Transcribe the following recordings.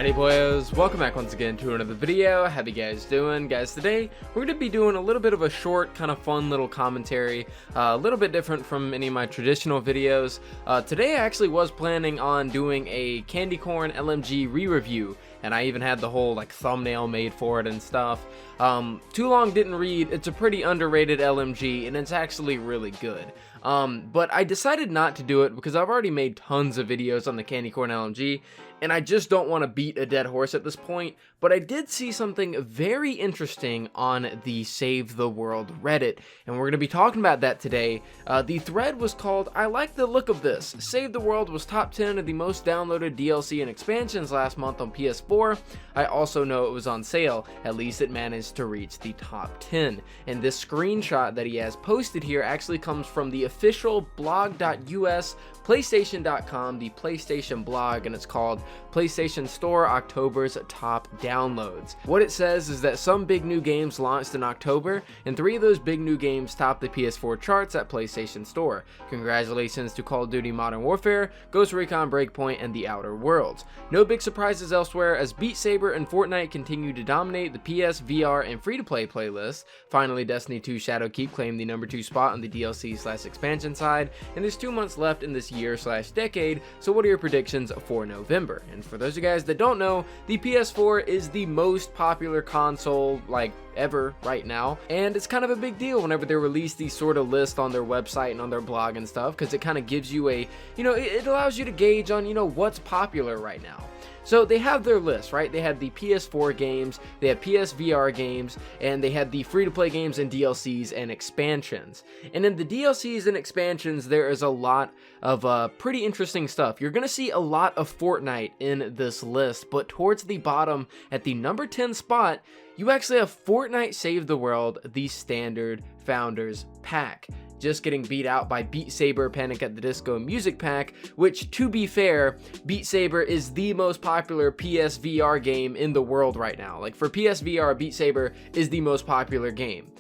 Alrighty boys, welcome back once again to another video. How you guys doing? Guys, today we're going to be doing a little bit of a short, kind of fun little commentary, a little bit different from any of my traditional videos. Today I actually was planning on doing a Candy Corn LMG re-review, and I even had the whole like thumbnail made for it and stuff. Too Long Didn't Read, it's a pretty underrated LMG and it's actually really good. But I decided not to do it because I've already made tons of videos on the Candy Corn LMG and I just don't want to beat a dead horse at this point. But I did see something very interesting on the Save the World Reddit, and we're going to be talking about that today. The thread was called, "I like the look of this. Save the World was top 10 of the most downloaded DLC and expansions last month on PS4. I also know it was on sale. At least it managed to reach the top 10. And this screenshot that he has posted here actually comes from the official blog.us PlayStation.com, the PlayStation blog, and it's called PlayStation Store October's Top Downloads. What it says is that some big new games launched in October, and 3 of those big new games topped the PS4 charts at PlayStation Store. Congratulations to Call of Duty Modern Warfare, Ghost Recon Breakpoint, and The Outer Worlds. No big surprises elsewhere, as Beat Saber and Fortnite continue to dominate the PS, VR, and free-to-play playlists. Finally, Destiny 2 Shadowkeep claimed the number 2 spot on the DLC/expansion side, and there's 2 months left in this year/decade, so what are your predictions for November? And for those of you guys that don't know, the PS4 is the most popular console, like, ever right now, and it's kind of a big deal whenever they release these sort of lists on their website and on their blog and stuff, because it kind of gives you a, it allows you to gauge on, what's popular right now. So they have their list, right? They had the PS4 games, they had PSVR games, and they had the free-to-play games and DLCs and expansions. And in the DLCs and expansions, there is a lot of pretty interesting stuff. You're going to see a lot of Fortnite in this list, but towards the bottom, at the number 10 spot, you actually have Fortnite Save the World, the standard Founders Pack, just getting beat out by Beat Saber Panic at the Disco Music Pack, which, to be fair, Beat Saber is the most popular PSVR game in the world right now. Like, for PSVR, Beat Saber is the most popular game.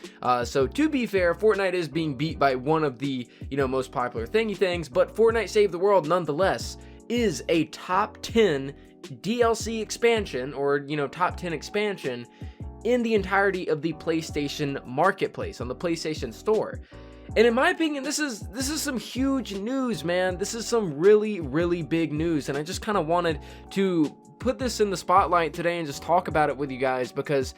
So to be fair, Fortnite is being beat by one of the, most popular thingy things, but Fortnite Save the World, nonetheless, is a top 10 DLC expansion, or, top 10 expansion in the entirety of the PlayStation Marketplace, on the PlayStation Store. And in my opinion, this is some huge news, man. This is some really, really big news, and I just kind of wanted to put this in the spotlight today and just talk about it with you guys, because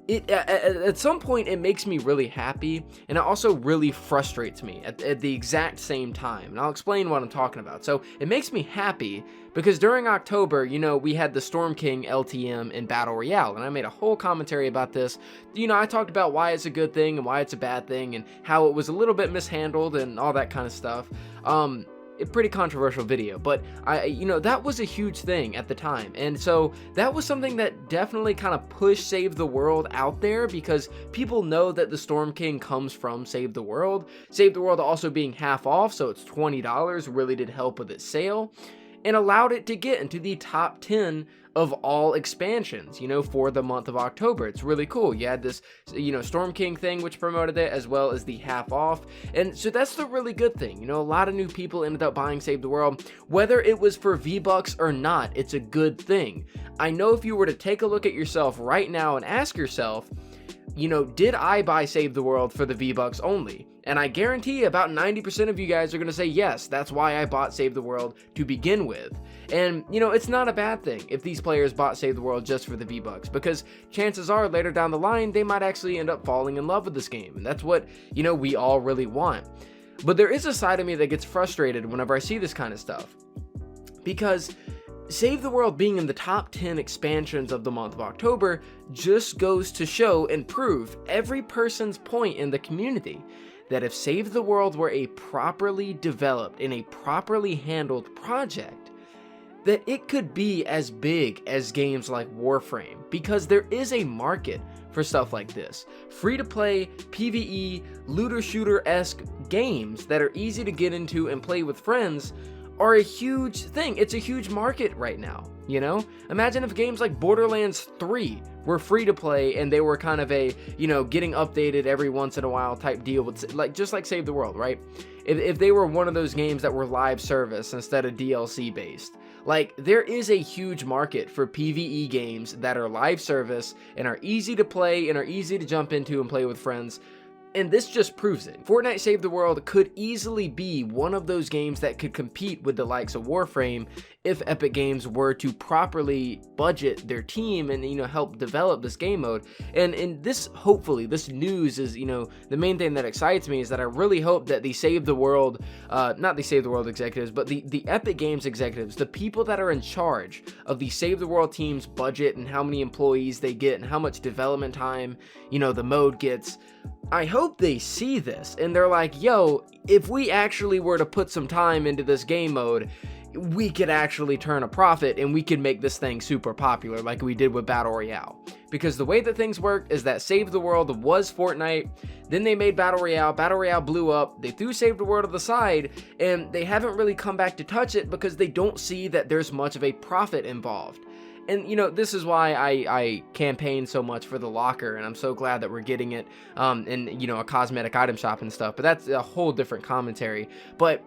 it at some point it makes me really happy, and it also really frustrates me at the exact same time, and I'll explain what I'm talking about. So it makes me happy because during October, we had the Storm King LTM in Battle Royale, and I made a whole commentary about this. I talked about why it's a good thing and why it's a bad thing, and how it was a little bit mishandled and all that kind of stuff. A pretty controversial video, but that was a huge thing at the time, and so that was something that definitely kind of pushed Save the World out there, because people know that the Storm King comes from Save the World. Save the World also being half off, so it's $20, really did help with its sale, and allowed it to get into the top 10 of all expansions, for the month of October. It's really cool. You had this, Storm King thing, which promoted it, as well as the half off. And so that's the really good thing. A lot of new people ended up buying Save the World. Whether it was for V-Bucks or not, it's a good thing. I know if you were to take a look at yourself right now and ask yourself, did I buy Save the World for the V-Bucks only? And I guarantee about 90% of you guys are going to say, yes, that's why I bought Save the World to begin with. And, it's not a bad thing if these players bought Save the World just for the V-Bucks, because chances are later down the line, they might actually end up falling in love with this game. And that's what, we all really want. But there is a side of me that gets frustrated whenever I see this kind of stuff, because Save the World being in the top 10 expansions of the month of October just goes to show and prove every person's point in the community that if Save the World were a properly developed and a properly handled project, that it could be as big as games like Warframe, because there is a market for stuff like this. Free-to-play, PvE, looter-shooter-esque games that are easy to get into and play with friends are a huge thing. It's a huge market right now, Imagine if games like Borderlands 3 were free to play and they were kind of a, getting updated every once in a while type deal with, just like Save the World, right? If they were one of those games that were live service instead of DLC based. Like, there is a huge market for PvE games that are live service and are easy to play and are easy to jump into and play with friends. And this just proves it. Fortnite Save the World could easily be one of those games that could compete with the likes of Warframe if Epic Games were to properly budget their team and, help develop this game mode. And this, hopefully, this news is, the main thing that excites me is that I really hope that the Save the World, not the Save the World executives, but the Epic Games executives, the people that are in charge of the Save the World team's budget and how many employees they get and how much development time, the mode gets, I hope they see this and they're like, yo, if we actually were to put some time into this game mode, we could actually turn a profit and we could make this thing super popular like we did with Battle Royale. Because the way that things work is that Save the World was Fortnite, then they made Battle Royale blew up, they threw Save the World to the side, and they haven't really come back to touch it because they don't see that there's much of a profit involved. And, this is why I campaign so much for the locker, and I'm so glad that we're getting it in, a cosmetic item shop and stuff, but that's a whole different commentary. But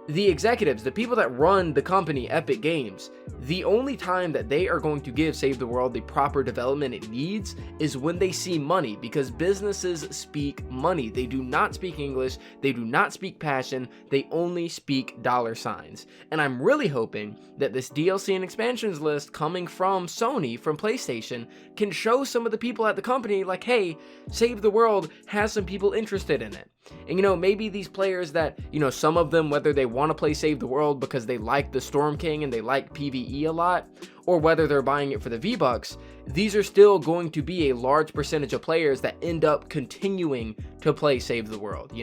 the executives, the people that run the company, Epic Games, the only time that they are going to give Save the World the proper development it needs is when they see money, because businesses speak money. They do not speak English, they do not speak passion, they only speak dollar signs. And I'm really hoping that this DLC and expansions list coming from Sony, from PlayStation, can show some of the people at the company like, hey, Save the World has some people interested in it. And maybe these players that, some of them, whether they want to play Save the World because they like the Storm King and they like PvE a lot, or whether they're buying it for the V-Bucks, these are still going to be a large percentage of players that end up continuing to play Save the World,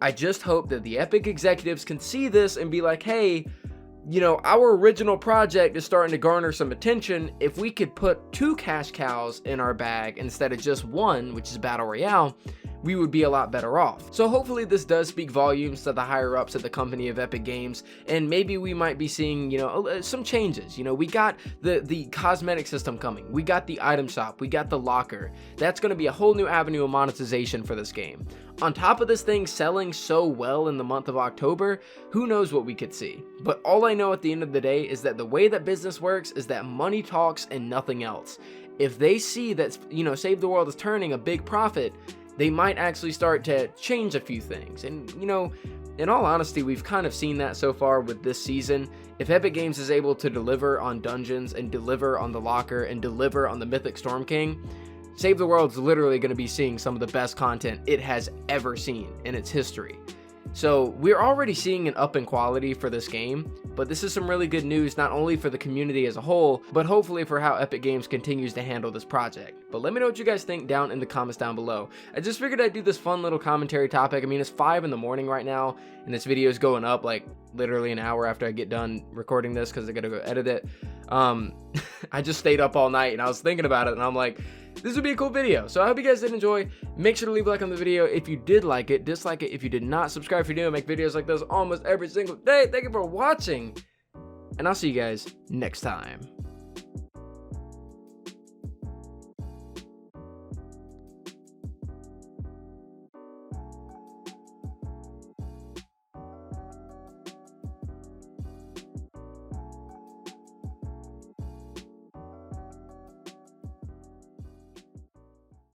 I just hope that the Epic executives can see this and be like, hey, our original project is starting to garner some attention. If we could put 2 cash cows in our bag instead of just 1, which is Battle Royale, we would be a lot better off. So hopefully this does speak volumes to the higher ups at the company of Epic Games, and maybe we might be seeing, some changes. We got the cosmetic system coming, we got the item shop, we got the locker. That's going to be a whole new avenue of monetization for this game. On top of this thing selling so well in the month of October, who knows what we could see. But all I know at the end of the day is that the way that business works is that money talks and nothing else. If they see that, Save the World is turning a big profit, they might actually start to change a few things. And, in all honesty, we've kind of seen that so far with this season. If Epic Games is able to deliver on Dungeons and deliver on the Locker and deliver on the Mythic Storm King, Save the World's literally going to be seeing some of the best content it has ever seen in its history. So we're already seeing an up in quality for this game, but this is some really good news not only for the community as a whole, but hopefully for how Epic Games continues to handle this project. But let me know what you guys think down in the comments down below. I just figured I'd do this fun little commentary topic. I mean, it's 5 in the morning right now, and this video is going up like literally an hour after I get done recording this because I gotta go edit it. I just stayed up all night and I was thinking about it, and I'm like, this would be a cool video. So I hope you guys did enjoy. Make sure to leave a like on the video if you did like it, dislike it if you did not, subscribe if you do. I make videos like this almost every single day. Thank you for watching, and I'll see you guys next time.